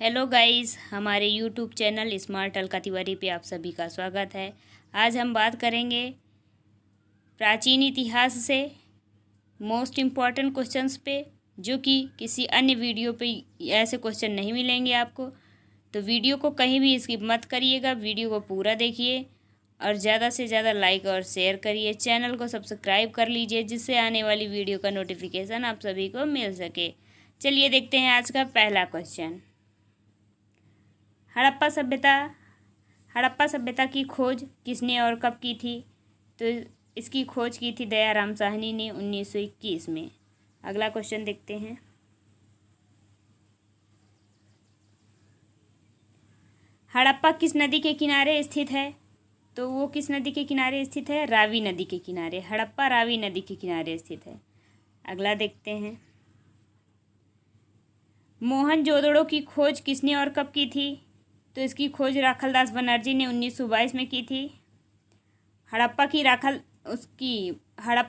Hello guys, हमारे YouTube channel smart Alka Tiwari पे आप सभी का स्वागत है। आज हम बात करेंगे प्राचीन इतिहास से मोस्ट इम्पॉर्टेंट क्वेश्चंस पे, जो कि किसी अन्य वीडियो पे ऐसे क्वेश्चन नहीं मिलेंगे आपको। तो वीडियो को कहीं भी स्किप मत करिएगा, वीडियो को पूरा देखिए और ज़्यादा से ज़्यादा लाइक और शेयर करिए। चैनल को सब्सक्राइब कर लीजिए, जिससे आने वाली वीडियो का नोटिफिकेशन आप सभी को मिल सके। चलिए देखते हैं आज का पहला क्वेश्चन। हड़प्पा सभ्यता की खोज किसने और कब की थी? तो इसकी खोज की थी दयाराम साहनी ने 1921 में। अगला क्वेश्चन देखते हैं। हड़प्पा किस नदी के किनारे स्थित है? तो वो किस नदी के किनारे स्थित है? रावी नदी के किनारे। हड़प्पा रावी नदी के किनारे स्थित है। अगला देखते हैं। मोहनजोदड़ो की खोज किसने और कब की थी? तो इसकी खोज राखलदास बनर्जी ने 1922 में की थी। हड़प्पा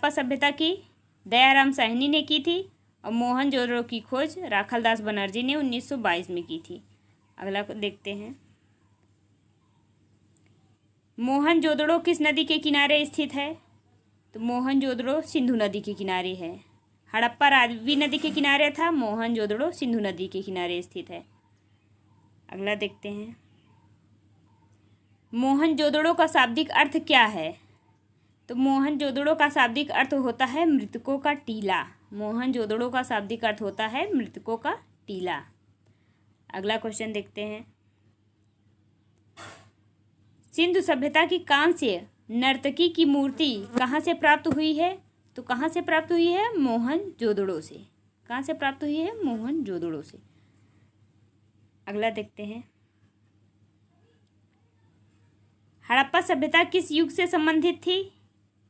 सभ्यता की दयाराम साहनी ने की थी और मोहनजोदड़ो की खोज राखलदास बनर्जी ने 1922 में की थी। अगला देखते हैं। मोहनजोदड़ो किस नदी के किनारे स्थित है? तो मोहनजोदड़ो सिंधु नदी के किनारे है। हड़प्पा रावी नदी के किनारे था, मोहनजोदड़ो सिंधु नदी के किनारे स्थित है। अगला देखते हैं। मोहनजोदड़ो का शाब्दिक अर्थ क्या है? तो मोहनजोदड़ो का शाब्दिक अर्थ होता है मृतकों का टीला। मोहनजोदड़ो का शाब्दिक अर्थ होता है मृतकों का टीला। अगला क्वेश्चन देखते हैं। सिंधु सभ्यता की कांस्य नर्तकी की मूर्ति कहाँ से प्राप्त हुई है? तो कहाँ से प्राप्त हुई है? मोहनजोदड़ो से। कहाँ से प्राप्त हुई है? मोहनजोदड़ो से। अगला देखते हैं। हड़प्पा सभ्यता किस युग से संबंधित थी?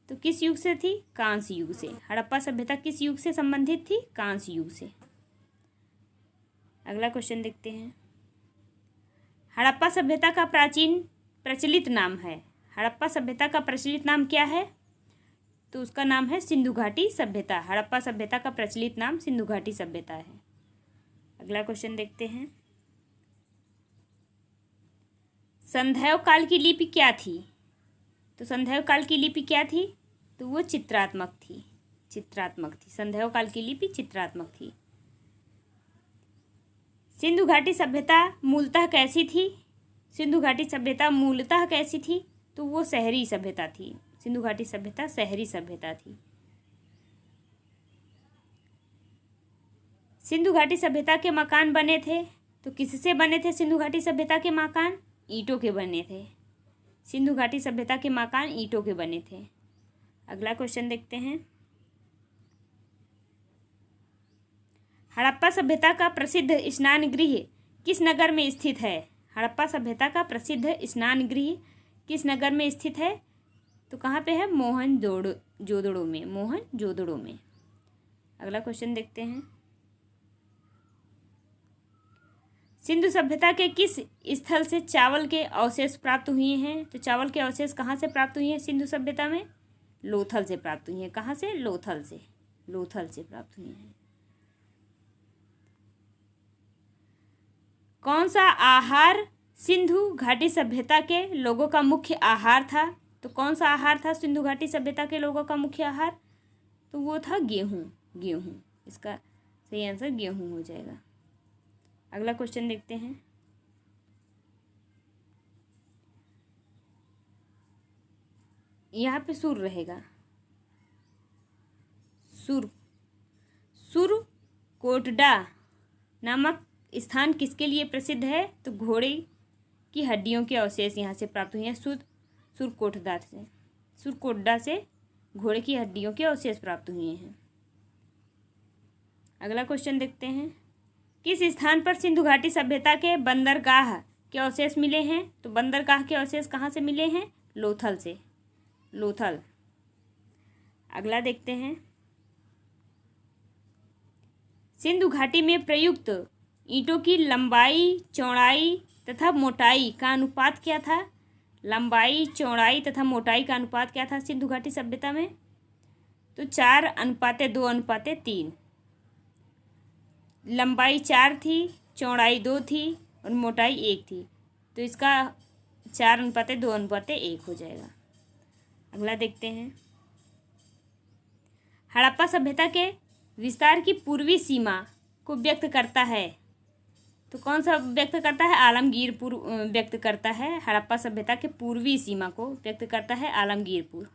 तो किस युग से थी? कांस्य युग से। हड़प्पा सभ्यता किस युग से संबंधित थी? कांस्य युग से। अगला क्वेश्चन देखते हैं। हड़प्पा सभ्यता का प्रचलित नाम है। हड़प्पा सभ्यता का प्रचलित नाम क्या है? तो उसका नाम है सिंधु घाटी सभ्यता। हड़प्पा सभ्यता का प्रचलित नाम सिंधु घाटी सभ्यता है। अगला क्वेश्चन देखते हैं। संदैव काल की लिपि क्या थी? तो संदैव काल की लिपि क्या थी? तो वो चित्रात्मक थी। संदैव काल की लिपि चित्रात्मक थी। सिंधु घाटी सभ्यता मूलतः कैसी थी? सिंधु घाटी सभ्यता मूलतः कैसी थी? तो वो शहरी सभ्यता थी। सिंधु घाटी सभ्यता शहरी सभ्यता थी। सिंधु घाटी सभ्यता के मकान बने थे, तो किससे बने थे? सिंधु घाटी सभ्यता के मकान ईंटों के बने थे। सिंधु घाटी सभ्यता के मकान ईंटों के बने थे। अगला क्वेश्चन देखते हैं। हड़प्पा सभ्यता का प्रसिद्ध स्नान गृह किस नगर में स्थित है? हड़प्पा सभ्यता का प्रसिद्ध स्नान गृह किस नगर में स्थित है? तो कहाँ पे है? मोहनजोदड़ो में। अगला क्वेश्चन देखते हैं। सिंधु सभ्यता के किस स्थल से चावल के अवशेष प्राप्त हुए हैं? तो चावल के अवशेष कहाँ से प्राप्त हुए हैं सिंधु सभ्यता में? लोथल से प्राप्त हुए हैं। कहाँ से? लोथल से प्राप्त हुए हैं। कौन सा आहार सिंधु घाटी सभ्यता के लोगों का मुख्य आहार था? तो कौन सा आहार था सिंधु घाटी सभ्यता के लोगों का मुख्य आहार? तो वो था गेहूँ। इसका सही आंसर गेहूँ हो जाएगा। अगला क्वेश्चन देखते हैं। यहाँ पे सुर रहेगा। सुरकोटडा नामक स्थान किसके लिए प्रसिद्ध है? तो घोड़े की हड्डियों के अवशेष यहाँ से प्राप्त हुए हैं। सुरकोटडा से घोड़े की हड्डियों के अवशेष प्राप्त हुए हैं। अगला क्वेश्चन देखते हैं। किस स्थान पर सिंधु घाटी सभ्यता के बंदरगाह के अवशेष मिले हैं? तो बंदरगाह के अवशेष कहाँ से मिले हैं? लोथल से। अगला देखते हैं। सिंधु घाटी में प्रयुक्त ईंटों की लंबाई, चौड़ाई तथा मोटाई का अनुपात क्या था? लंबाई, चौड़ाई तथा मोटाई का अनुपात क्या था सिंधु घाटी सभ्यता में? तो 4:2:3। लंबाई 4 थी, चौड़ाई 2 थी और मोटाई 1 थी, तो इसका 4:2:1 हो जाएगा। अगला देखते हैं, हड़प्पा सभ्यता के विस्तार की पूर्वी सीमा को व्यक्त करता है, तो कौन सा व्यक्त करता है? आलमगीरपुर व्यक्त करता है। हड़प्पा सभ्यता के पूर्वी सीमा को व्यक्त करता है आलमगीरपुर।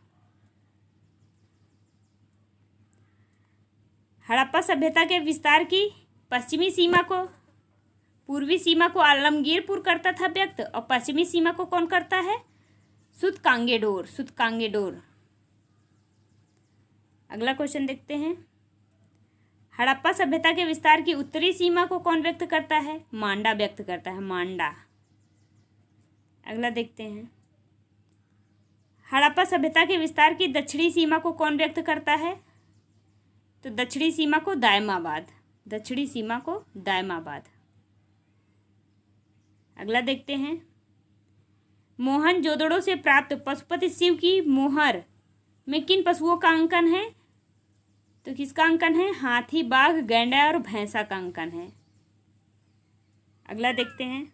हड़प्पा सभ्यता के विस्तार की पश्चिमी सीमा को, पूर्वी सीमा को आलमगीरपुर करता था व्यक्त, और पश्चिमी सीमा को कौन करता है? सुतकांगेडोर। अगला क्वेश्चन देखते हैं, हड़प्पा सभ्यता के विस्तार की उत्तरी सीमा को कौन व्यक्त करता है? मांडा व्यक्त करता है, मांडा। अगला देखते हैं, हड़प्पा सभ्यता के विस्तार की दक्षिणी सीमा को कौन व्यक्त करता है? तो दक्षिणी सीमा को दायमाबाद, दक्षिणी सीमा को दायमाबाद। अगला देखते हैं, मोहनजोदड़ो से प्राप्त पशुपति शिव की मोहर में किन पशुओं का अंकन है? तो किसका अंकन है? हाथी, बाघ, गैंडा और भैंसा का अंकन है। अगला देखते हैं,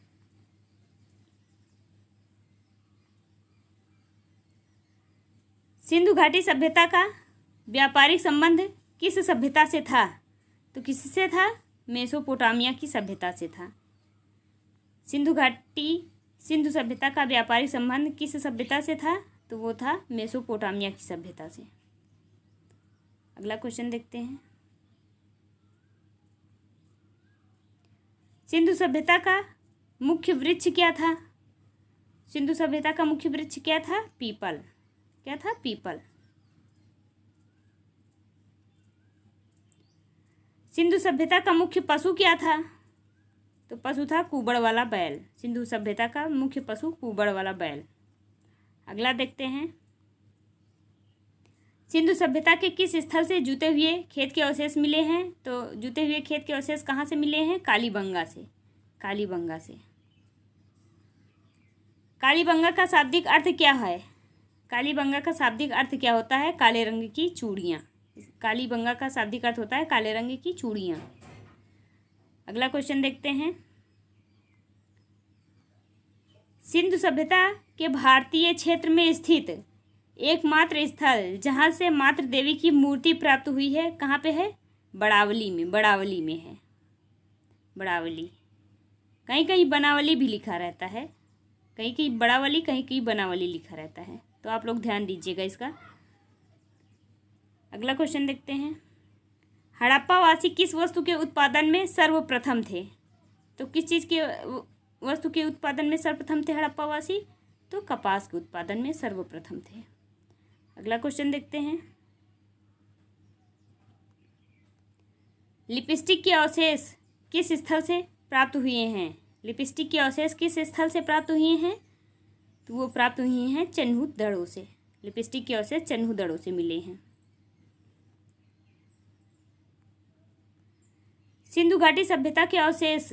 सिंधु घाटी सभ्यता का व्यापारिक संबंध किस सभ्यता से था? तो किससे था? मेसोपोटामिया की सभ्यता से था। सिंधु सभ्यता का व्यापारिक संबंध किस सभ्यता से था? तो वो था मेसोपोटामिया की सभ्यता से। अगला क्वेश्चन देखते हैं, सिंधु सभ्यता का मुख्य वृक्ष क्या था? सिंधु सभ्यता का मुख्य वृक्ष क्या था? पीपल। क्या था? पीपल। सिंधु सभ्यता का मुख्य पशु क्या था? तो पशु था कुबड़ वाला बैल। सिंधु सभ्यता का मुख्य पशु कुबड़ वाला बैल। अगला देखते हैं, सिंधु सभ्यता के किस स्थल से जुते हुए खेत के अवशेष मिले हैं? तो जुते हुए खेत के अवशेष कहाँ से मिले हैं? कालीबंगा से। कालीबंगा से। कालीबंगा का शाब्दिक अर्थ क्या है? कालीबंगा का शाब्दिक अर्थ क्या होता है? काले रंग की चूड़ियाँ। कालीबंगा का शाब्दिक अर्थ होता है काले रंग की चूड़ियाँ। अगला क्वेश्चन देखते हैं, सिंधु सभ्यता के भारतीय क्षेत्र में स्थित एकमात्र स्थल जहाँ से मातृ देवी की मूर्ति प्राप्त हुई है, कहाँ पे है? बड़ावली में। बड़ावली में है, बड़ावली। कहीं कहीं बनावली भी लिखा रहता है, कहीं कहीं बड़ावली, कहीं कहीं बनावली लिखा रहता है, तो आप लोग ध्यान दीजिएगा इसका। अगला क्वेश्चन देखते हैं, हड़प्पावासी किस वस्तु के उत्पादन में सर्वप्रथम थे? तो किस चीज़ के वस्तु के उत्पादन में सर्वप्रथम थे हड़प्पावासी? तो कपास के उत्पादन में सर्वप्रथम थे। अगला क्वेश्चन देखते हैं, लिपस्टिक के अवशेष किस स्थल से प्राप्त हुए हैं? लिपस्टिक के अवशेष किस स्थल से प्राप्त हुए हैं? तो वो प्राप्त हुए हैं चन्हू से। लिपस्टिक के अवशेष चन्हू से मिले हैं। सिंधु घाटी सभ्यता के अवशेष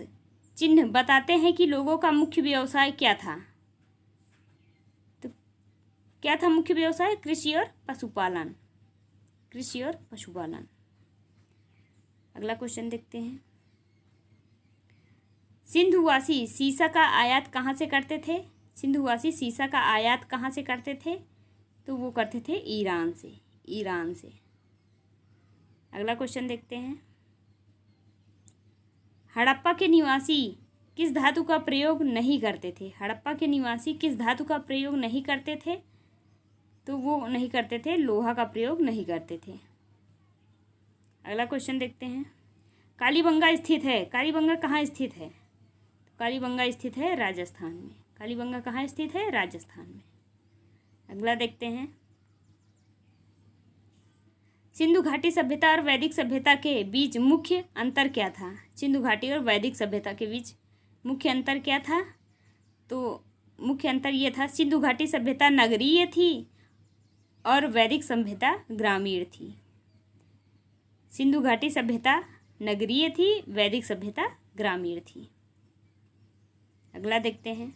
चिन्ह बताते हैं कि लोगों का मुख्य व्यवसाय क्या था? तो क्या था मुख्य व्यवसाय? कृषि और पशुपालन। कृषि और पशुपालन। अगला क्वेश्चन देखते हैं, सिंधुवासी सीसा का आयात कहाँ से करते थे? सिंधुवासी सीसा का आयात कहाँ से करते थे? तो वो करते थे ईरान से। ईरान से। अगला क्वेश्चन देखते हैं, हड़प्पा के निवासी किस धातु का प्रयोग नहीं करते थे? हड़प्पा के निवासी किस धातु का प्रयोग नहीं करते थे? तो वो नहीं करते थे, लोहा का प्रयोग नहीं करते थे। अगला क्वेश्चन देखते हैं, कालीबंगा स्थित है। कालीबंगा कहाँ स्थित है? कालीबंगा स्थित है राजस्थान में। कालीबंगा कहाँ स्थित है? राजस्थान में। अगला देखते हैं, सिंधु घाटी सभ्यता और वैदिक सभ्यता के बीच मुख्य अंतर क्या था? सिंधु घाटी और वैदिक सभ्यता के बीच मुख्य अंतर क्या था? तो मुख्य अंतर ये था, सिंधु घाटी सभ्यता नगरीय थी और वैदिक सभ्यता ग्रामीण थी। सिंधु घाटी सभ्यता नगरीय थी, वैदिक सभ्यता ग्रामीण थी। अगला देखते हैं,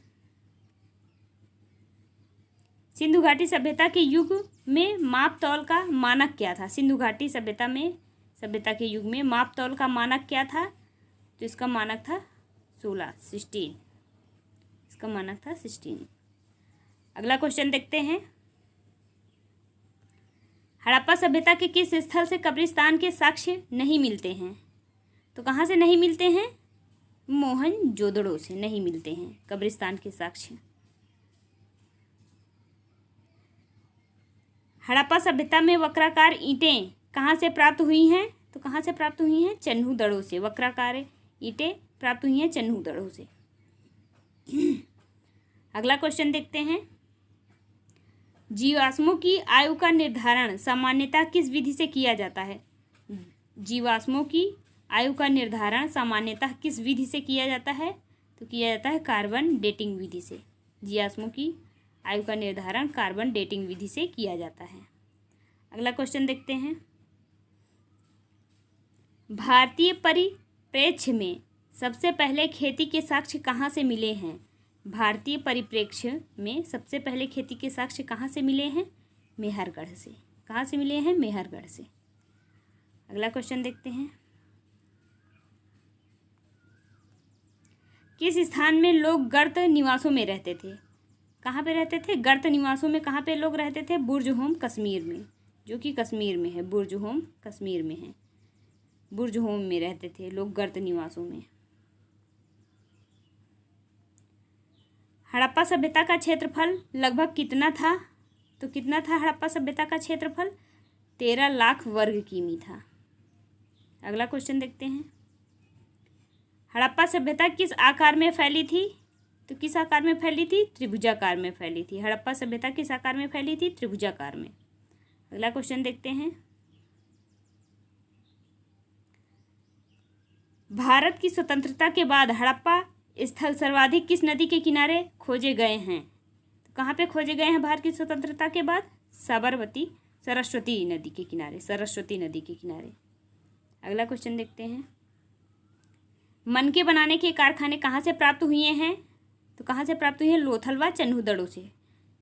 सिंधु घाटी सभ्यता के युग में माप तौल का मानक क्या था? सिंधु घाटी सभ्यता के युग में माप तौल का मानक क्या था? तो इसका मानक था 16, 16, इसका मानक था 16। अगला क्वेश्चन देखते हैं। हड़प्पा सभ्यता के किस स्थल से कब्रिस्तान के साक्ष्य नहीं मिलते हैं? तो कहाँ से नहीं मिलते हैं? मोहनजोदड़ो से नहीं मिलते हैं कब्रिस्तान के साक्ष्य। हड़प्पा सभ्यता में वक्राकार ईंटें कहाँ से प्राप्त हुई हैं? तो कहाँ से प्राप्त हुई हैं? चन्हू दड़ों से। वक्राकार ईंटें प्राप्त हुई हैं चन्हू दड़ों से। अगला क्वेश्चन देखते हैं। जीवाश्मों की आयु का निर्धारण सामान्यतः किस विधि से किया जाता है? जीवाश्मों की आयु का निर्धारण सामान्यतः किस विधि से किया जाता है? तो किया जाता है कार्बन डेटिंग विधि से। जीवाश्मों की आयु का निर्धारण कार्बन डेटिंग विधि से किया जाता है। अगला क्वेश्चन देखते हैं। भारतीय परिप्रेक्ष्य में सबसे पहले खेती के साक्ष्य कहाँ से मिले हैं? भारतीय परिप्रेक्ष्य में सबसे पहले खेती के साक्ष्य कहाँ से मिले हैं? मेहरगढ़ से। कहाँ से मिले हैं? मेहरगढ़ से। अगला क्वेश्चन देखते हैं। किस स्थान में लोग गर्त निवासों में रहते थे? कहाँ पे रहते थे? गर्त निवासों में कहाँ पे लोग रहते थे? बुर्ज होम कश्मीर में, जो कि कश्मीर में है। बुर्ज होम कश्मीर में है। बुर्ज होम में रहते थे लोग गर्त निवासों में। हड़प्पा सभ्यता का क्षेत्रफल लगभग कितना था? तो कितना था हड़प्पा सभ्यता का क्षेत्रफल? 13 लाख वर्ग किमी था। अगला क्वेश्चन देखते हैं। हड़प्पा सभ्यता किस आकार में फैली थी? तो किस आकार में फैली थी? त्रिभुजाकार में फैली थी। हड़प्पा सभ्यता किस आकार में फैली थी? त्रिभुजाकार में। अगला क्वेश्चन देखते हैं। भारत की स्वतंत्रता के बाद हड़प्पा स्थल सर्वाधिक किस नदी के किनारे खोजे गए हैं? तो कहाँ पे खोजे गए हैं भारत की स्वतंत्रता के बाद? सरस्वती नदी के किनारे। सरस्वती नदी के किनारे। अगला क्वेश्चन देखते हैं। मनके बनाने के कारखाने कहाँ से प्राप्त हुए हैं? तो कहाँ से प्राप्त हुए हैं? लोथल व चन्हू दड़ों से।